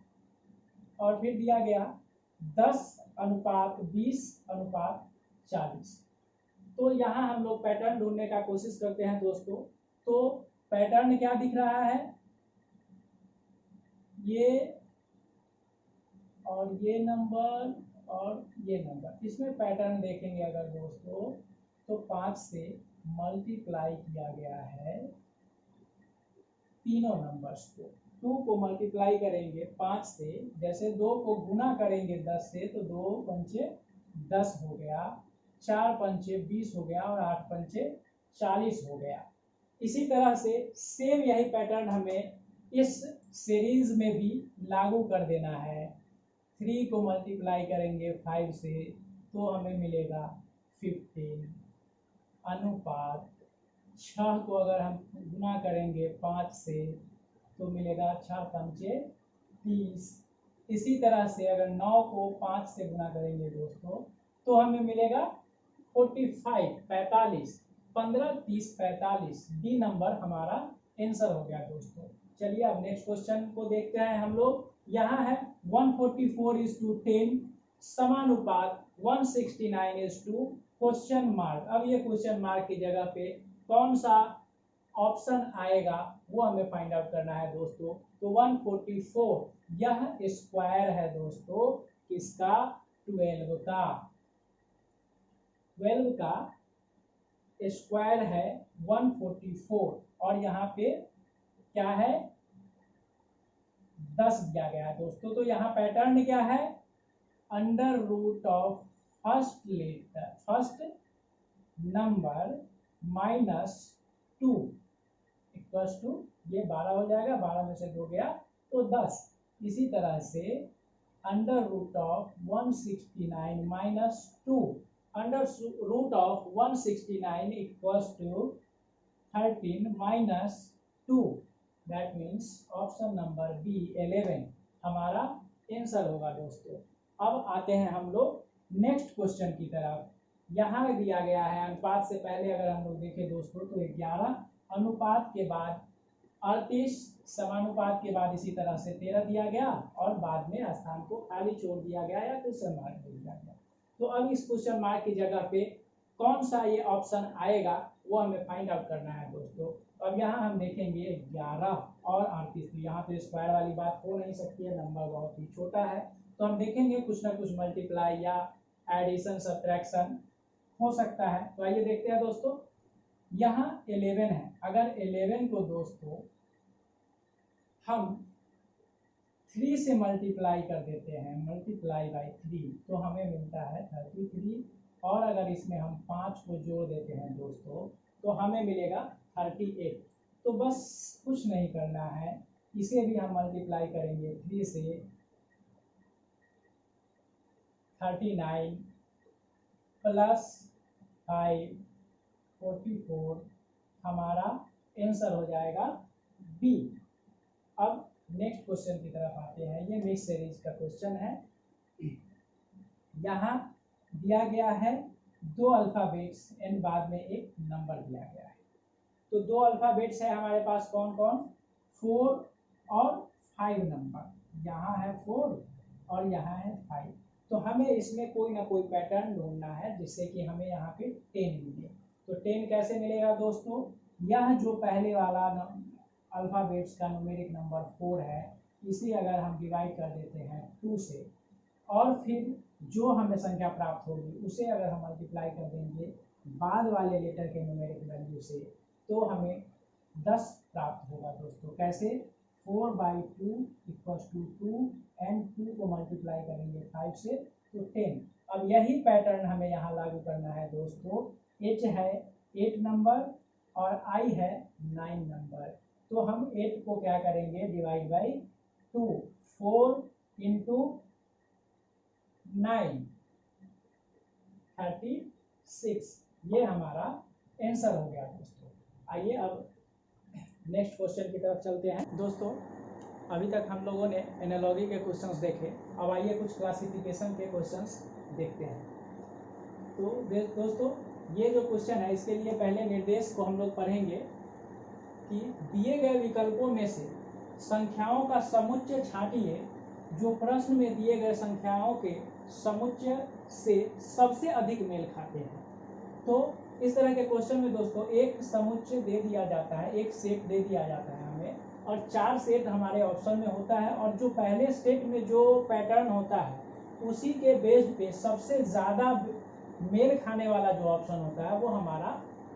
S1: और फिर दिया गया 10:20:40। तो यहाँ हम लोग पैटर्न ढूंढने का कोशिश करते हैं दोस्तों। तो पैटर्न क्या दिख रहा है, ये और ये नंबर और ये नंबर, इसमें पैटर्न देखेंगे अगर दोस्तों तो 5 से मल्टीप्लाई किया गया है तीनों नंबर्स को। 2 को मल्टीप्लाई करेंगे 5 से, जैसे 2 को गुना करेंगे 10 से तो 2 पंचे 10 हो गया, 4 पंचे 20 हो गया, और 8 पंचे 40 हो गया। इसी तरह से सेम यही पैटर्न हमें इस सीरीज में भी लागू कर देना है। 3 को मल्टीप्लाई करेंगे 5 से तो हमें मिलेगा 15, अनुपात 6 को अगर हम गुना करेंगे 5 से तो मिलेगा 6 पंचे 30। इसी तरह से अगर 9 को 5 से गुना करेंगे दोस्तों तो हमें मिलेगा 45, 15 30 45। डी नंबर हमारा आंसर हो गया दोस्तों। चलिए अब नेक्स्ट क्वेश्चन को देखते हैं हम लोग। यहाँ है 144:10 समानुपात 169:, क्वेश्चन मार्क। अब ये क्वेश्चन मार्क की जगह पे कौन सा ऑप्शन आएगा वो हमें फाइंड आउट करना है दोस्तों। तो 144 यह स्क्वायर है दोस्तों किसका, 12 का। 12 का स्क्वायर है 144 और यहाँ पे क्या है 10 दिया गया है दोस्तों। तो यहाँ पैटर्न क्या है, under root of first number -2 equals to, ये 12 हो जाएगा, 12 में से 2 गया तो 10। इसी तरह से under root of 169 -2 under root of 169 equals to 13 -2, that means option number B 11 हमारा आंसर होगा दोस्तों। अब आते हैं हम लोग नेक्स्ट क्वेश्चन की तरफ। यहाँ दिया गया है अनुपात से पहले अगर हम लोग देखें दोस्तों तो 11 अनुपात के बाद 38 समानुपात के बाद इसी तरह से 13 दिया गया और बाद में स्थान को खाली छोड़ दिया गया या क्वेश्चन मार्क दिया गया। तो अब इस क्वेश्चन मार्क की जगह पे कौन सा ये ऑप्शन आएगा वो हमें फाइंड आउट करना है दोस्तों। अब यहाँ हम देखेंगे 11 और 38, तो यहाँ पे स्क्वायर वाली बात हो नहीं सकती है, नंबर बहुत ही छोटा है। तो हम देखेंगे कुछ ना कुछ मल्टीप्लाई या एडिशन सब्ट्रैक्शन हो सकता है। तो आइए देखते हैं दोस्तों, यहाँ 11 है, अगर 11 को दोस्तों हम 3 से मल्टीप्लाई कर देते हैं, मल्टीप्लाई बाई 3, तो हमें मिलता है 33 और अगर इसमें हम 5 को जोड़ देते हैं दोस्तों तो हमें मिलेगा 38। तो बस कुछ नहीं करना है, इसे भी हम मल्टीप्लाई करेंगे 3 से 39 प्लस 5 44 हमारा आंसर हो जाएगा बी। अब नेक्स्ट क्वेश्चन की तरफ आते हैं, ये मिक्स सीरीज का क्वेश्चन है। यहाँ दिया गया है 2 अल्फाबेट्स एंड बाद में एक नंबर दिया गया है। तो 2 अल्फाबेट्स है हमारे पास कौन कौन, 4 और 5 नंबर, यहाँ है 4 और यहाँ है 5। तो हमें इसमें कोई ना कोई पैटर्न ढूंढना है जिससे कि हमें यहाँ पे 10 मिले। तो 10 कैसे मिलेगा दोस्तों, यह जो पहले वाला अल्फाबेट्स का न्यूमेरिक नंबर 4 है, इसे अगर हम डिवाइड कर देते हैं 2 से और फिर जो हमें संख्या प्राप्त होगी उसे अगर हम मल्टीप्लाई कर देंगे बाद वाले लेटर के न्यूमेरिक वैल्यू से, तो हमें 10 प्राप्त होगा दोस्तों। कैसे, 4/2 इक्वल्स टू 2 एंड 2 को मल्टीप्लाई करेंगे 5 से तो 10। अब यही पैटर्न हमें यहाँ लागू करना है दोस्तों। H है 8 नंबर और I है 9 नंबर, तो हम 8 को क्या करेंगे, डिवाइड बाई 2, 4 इंटू 9 36, ये हमारा आंसर हो गया दोस्तों। आइए अब नेक्स्ट क्वेश्चन की तरफ चलते हैं दोस्तों। अभी तक हम लोगों ने एनालॉजी के क्वेश्चंस देखे, अब आइए कुछ क्लासिफिकेशन के क्वेश्चंस देखते हैं। तो दोस्तों ये जो क्वेश्चन है इसके लिए पहले निर्देश को हम लोग पढ़ेंगे कि दिए गए विकल्पों में से संख्याओं का समुच्चय छांटिए जो प्रश्न में दिए गए संख्याओं के समुच्चय से सबसे अधिक मेल खाते हैं। तो इस तरह के क्वेश्चन में दोस्तों एक समुच्चय दे दिया जाता है, एक सेट दे दिया जाता है हमें और 4 सेट हमारे ऑप्शन में होता है और जो पहले सेट में जो पैटर्न होता है उसी के बेस पे सबसे ज़्यादा मेल खाने वाला जो ऑप्शन होता है वो हमारा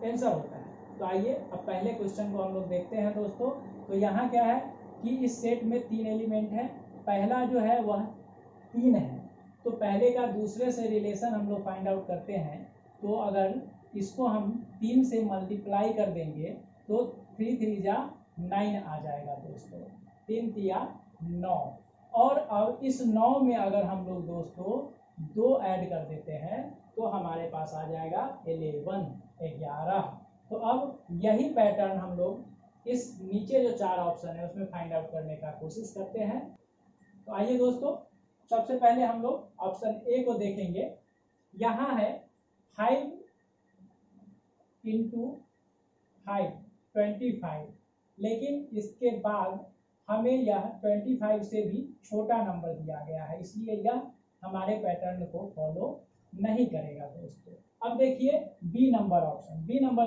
S1: आंसर होता है। तो आइए अब पहले क्वेश्चन को हम लोग देखते हैं दोस्तों। तो यहाँ क्या है कि इस सेट में 3 एलिमेंट है, पहला जो है वह 3 है, तो पहले का दूसरे से रिलेशन हम लोग फाइंड आउट करते हैं। तो अगर इसको हम 3 से मल्टीप्लाई कर देंगे तो 3 3 जा 9 आ जाएगा दोस्तों, 3 3 9। और अब इस 9 में अगर हम लोग दोस्तों 2 ऐड कर देते हैं तो हमारे पास आ जाएगा 11। तो अब यही पैटर्न हम लोग इस नीचे जो 4 ऑप्शन है उसमें फाइंड आउट करने का कोशिश करते हैं। तो आइए दोस्तों सबसे पहले हम लोग ऑप्शन ए को देखेंगे। यहाँ है 5 इंटू 5 25, लेकिन इसके बाद हमें यह 25 से भी छोटा नंबर दिया गया है, इसलिए यह हमारे पैटर्न को फॉलो नहीं करेगा दोस्तों। अब देखिए B number option, B number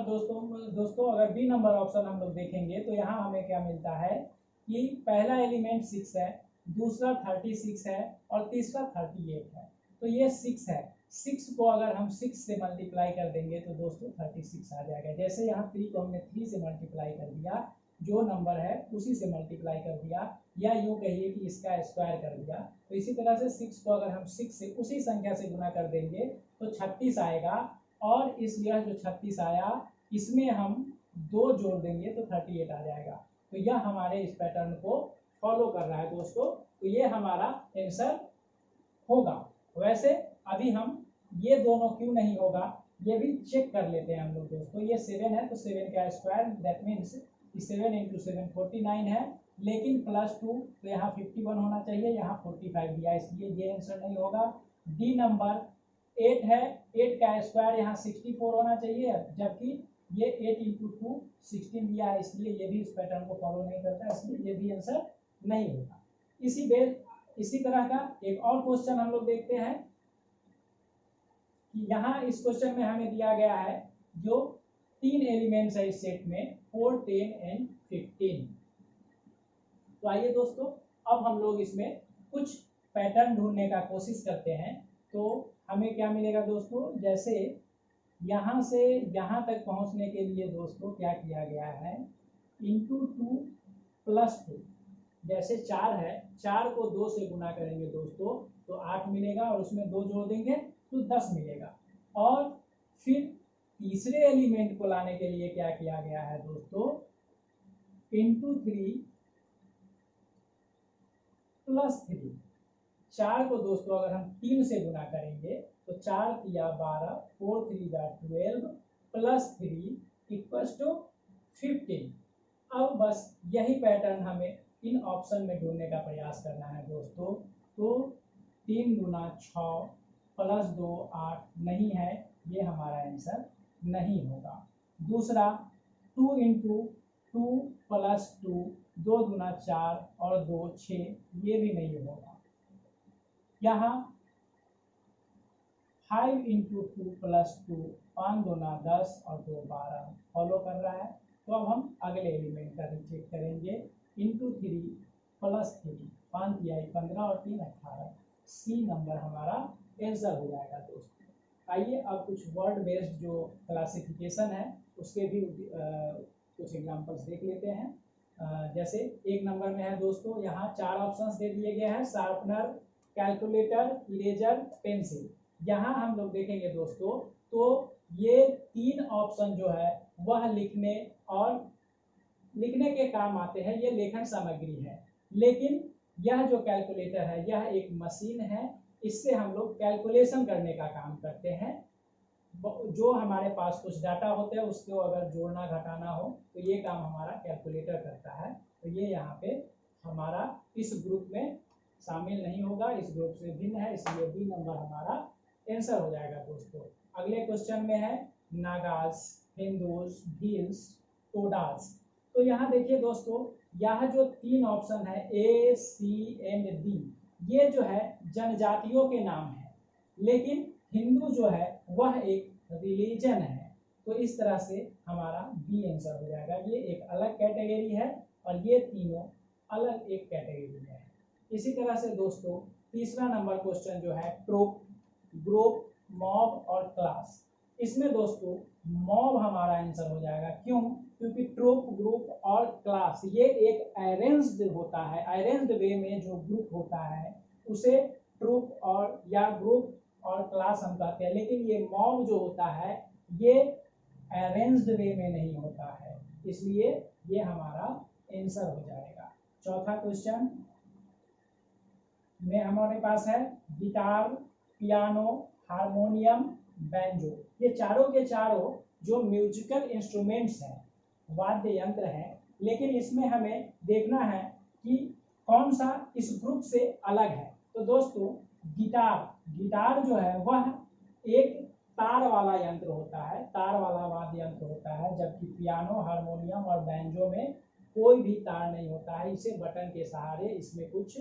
S1: दोस्तों अगर बी नंबर ऑप्शन हम लोग देखेंगे तो यहाँ हमें क्या मिलता है कि पहला एलिमेंट 6 है, दूसरा 36 है और तीसरा 38 है। तो ये 6 है, 6 को अगर हम 6 से मल्टीप्लाई कर देंगे तो दोस्तों 36 आ जाएगा। जैसे यहाँ 3 को हमने 3 से मल्टीप्लाई कर दिया, जो नंबर है उसी से मल्टीप्लाई कर दिया, या यूँ कहिए कि इसका स्क्वायर कर दिया। तो इसी तरह से 6 को अगर हम 6 से उसी संख्या से गुना कर देंगे तो 36 आएगा, और इस यह जो 36 आया इसमें हम 2 जोड़ देंगे तो 38 आ जाएगा। तो यह हमारे इस पैटर्न को फॉलो कर रहा है दोस्तों, तो ये हमारा आंसर होगा। वैसे अभी हम ये दोनों क्यों नहीं होगा ये भी चेक कर लेते हैं हम लोग दोस्तों। ये 7 है तो 7 का स्क्वायर दैट मीन्स 7 इंटू 7 49 है, लेकिन +2 तो यहाँ 51 होना चाहिए, यहाँ 45 दिया, इसलिए ये आंसर नहीं होगा। डी नंबर 8 है, 8 का स्क्वायर यहाँ 64 होना चाहिए, जबकि ये 8 इंटू 2 16 दिया है, इसलिए ये भी इस पैटर्न को फॉलो नहीं करता, इसलिए ये भी आंसर नहीं होगा। इसी तरह का एक और क्वेश्चन हम लोग देखते हैं कि यहाँ इस क्वेश्चन में हमें दिया गया है जो 3 एलिमेंट्स है इस सेट में 4, 10 एंड 15। तो आइए दोस्तों अब हम लोग इसमें कुछ पैटर्न ढूंढने का कोशिश करते हैं। तो हमें क्या मिलेगा दोस्तों, जैसे यहाँ से यहाँ तक पहुँचने के लिए दोस्तों क्या किया गया है, इंटू 2 प्लस 2, जैसे 4 है, 4 को 2 से गुना करेंगे दोस्तों तो 8 मिलेगा, और उसमें 2 जोड़ देंगे तो 10 मिलेगा। और फिर तीसरे एलिमेंट को लाने के लिए क्या किया गया है दोस्तों, इंटू 3 प्लस 3, 4 को दोस्तों अगर हम 3 से गुना करेंगे तो 4 तिया 12, 4 3 12 प्लस 3 इक्वल्स टू 15। अब बस यही पैटर्न हमें इन ऑप्शन में ढूंढने का प्रयास करना है दोस्तों। तो 3 गुना 6 प्लस 2 8 नहीं है, ये हमारा आंसर नहीं होगा। दूसरा 2 इंटू 2 प्लस 2, 2 गुना 4 और 2 6, ये भी नहीं होगा। यहाँ 5 इंटू 2 प्लस 2, 5 गुना 10 और 2 12 फॉलो कर रहा है। तो अब हम अगले एलिमेंट का भी चेक करेंगे, इंटू 3 प्लस 3, 5 तिहाई 15 और 3 18, सी नंबर हमारा आंसर हो जाएगा दोस्तों। आइए अब कुछ वर्ड बेस्ड जो क्लासिफिकेशन है उसके भी कुछ एग्जांपल्स देख लेते हैं। जैसे 1 नंबर में है दोस्तों, यहाँ 4 ऑप्शंस दे दिए गए हैं, शार्पनर, कैलकुलेटर, इरेजर, पेंसिल। यहाँ हम लोग देखेंगे दोस्तों तो ये 3 ऑप्शन जो है वह लिखने के काम आते हैं, ये लेखन सामग्री है। लेकिन यह जो कैलकुलेटर है यह एक मशीन है, इससे हम लोग कैलकुलेशन करने का काम करते हैं। जो हमारे पास कुछ डाटा होते हैं उसको अगर जोड़ना घटाना हो तो ये काम हमारा कैलकुलेटर करता है। तो ये यहाँ पे हमारा इस ग्रुप में शामिल नहीं होगा, इस ग्रुप से भिन्न है, इसलिए बी नंबर हमारा आंसर हो जाएगा दोस्तों। अगले क्वेश्चन में है नागास, हिंदूस, भील्स, टोडास। तो यहाँ देखिए दोस्तों, यह जो 3 ऑप्शन है ए, सी एंड डी, ये जो है जनजातियों के नाम है, लेकिन हिंदू जो है वह एक रिलीजन है। तो इस तरह से हमारा बी आंसर हो जाएगा। ये एक अलग कैटेगरी है और ये तीनों अलग एक कैटेगरी में है। इसी तरह से दोस्तों तीसरा नंबर क्वेश्चन जो है ट्रोप, ग्रुप, मॉब और क्लास। इसमें दोस्तों मॉब हमारा आंसर हो जाएगा। क्यों? क्योंकि ट्रोप, ग्रुप और क्लास ये एक अरेंज्ड होता है, अरेंज्ड वे में जो ग्रुप होता है उसे ट्रोप और या ग्रुप और क्लास हम कहते हैं। लेकिन ये मॉब जो होता है ये अरेंज्ड वे में नहीं होता है, इसलिए ये हमारा आंसर हो जाएगा। चौथा क्वेश्चन में हमारे पास है गिटार, पियानो, हारमोनियम, बैंजो। ये चारों के चारों जो म्यूजिकल इंस्ट्रूमेंट्स हैं, वाद्य यंत्र हैं, लेकिन इसमें हमें देखना है कि कौन सा इस ग्रुप से अलग है। तो दोस्तों गिटार जो है वह एक तार वाला यंत्र होता है, तार वाला वाद्य यंत्र होता है, जबकि पियानो, हारमोनियम और बैंजो में कोई भी तार नहीं होता है। इसे बटन के सहारे, इसमें कुछ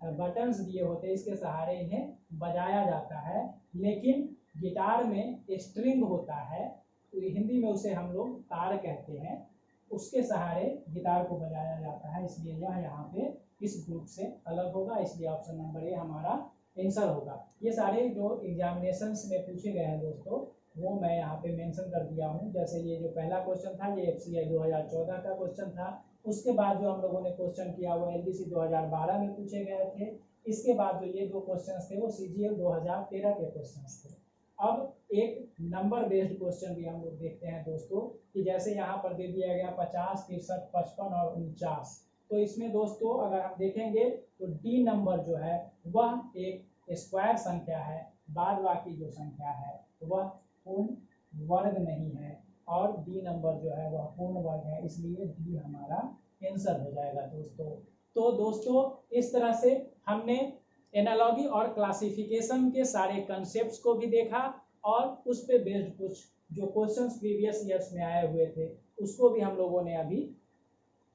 S1: बटन्स दिए होते हैं, इसके सहारे इन्हें बजाया जाता है। लेकिन गिटार में स्ट्रिंग होता है, तो हिंदी में उसे हम लोग तार कहते हैं, उसके सहारे गिटार को बजाया जाता है, इसलिए यह यहाँ पे इस ग्रुप से अलग होगा, इसलिए ऑप्शन नंबर ए हमारा आंसर होगा। ये सारे जो एग्जामिनेशंस में पूछे गए हैं दोस्तों, वो मैं यहाँ पे मेंशन कर दिया हूँ। जैसे ये जो पहला क्वेश्चन था ये FCI 2014 का क्वेश्चन था, उसके बाद जो हम लोगों ने क्वेश्चन किया वो LDC 2012 में पूछे गए थे, इसके बाद जो ये दो क्वेश्चन थे वो CGL 2013 के क्वेश्चन थे। अब एक नंबर बेस्ड क्वेश्चन भी हम लोग देखते हैं दोस्तों, कि जैसे यहाँ पर दे दिया गया 50, 63, 55 और 49, तो इसमें दोस्तों अगर हम देखेंगे तो डी नंबर जो है वह एक स्क्वायर संख्या है, बाद बाकी जो संख्या है वह पूर्ण वर्ग नहीं है, और डी नंबर जो है वह पूर्ण वर्ग है, इसलिए डी हमारा आंसर हो जाएगा दोस्तों। तो दोस्तों इस तरह से हमने एनालॉजी और क्लासिफिकेशन के सारे कंसेप्ट्स को भी देखा, और उस पे बेस्ड कुछ जो क्वेश्चंस प्रीवियस ईयर्स में आए हुए थे उसको भी हम लोगों ने अभी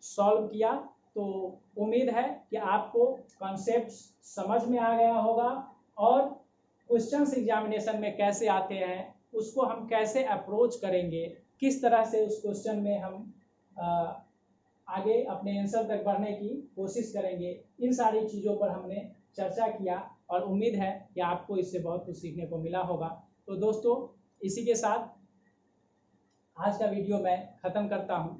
S1: सॉल्व किया। तो उम्मीद है कि आपको कंसेप्ट्स समझ में आ गया होगा, और क्वेश्चंस एग्जामिनेशन में कैसे आते हैं, उसको हम कैसे अप्रोच करेंगे, किस तरह से उस क्वेश्चन में हम आगे अपने आंसर तक बढ़ने की कोशिश करेंगे, इन सारी चीज़ों पर हमने चर्चा किया, और उम्मीद है कि आपको इससे बहुत कुछ सीखने को मिला होगा। तो दोस्तों इसी के साथ आज का वीडियो मैं ख़त्म करता हूं।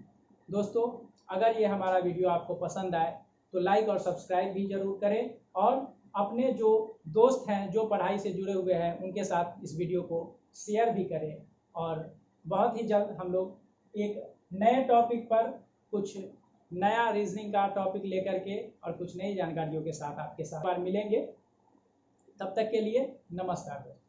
S1: दोस्तों अगर ये हमारा वीडियो आपको पसंद आए तो लाइक और सब्सक्राइब भी ज़रूर करें, और अपने जो दोस्त हैं जो पढ़ाई से जुड़े हुए हैं उनके साथ इस वीडियो को शेयर भी करें, और बहुत ही जल्द हम लोग एक नए टॉपिक पर कुछ नया रीजनिंग का टॉपिक लेकर के और कुछ नई जानकारियों के साथ आपके साथ मिलेंगे। तब तक के लिए नमस्कार दोस्तों।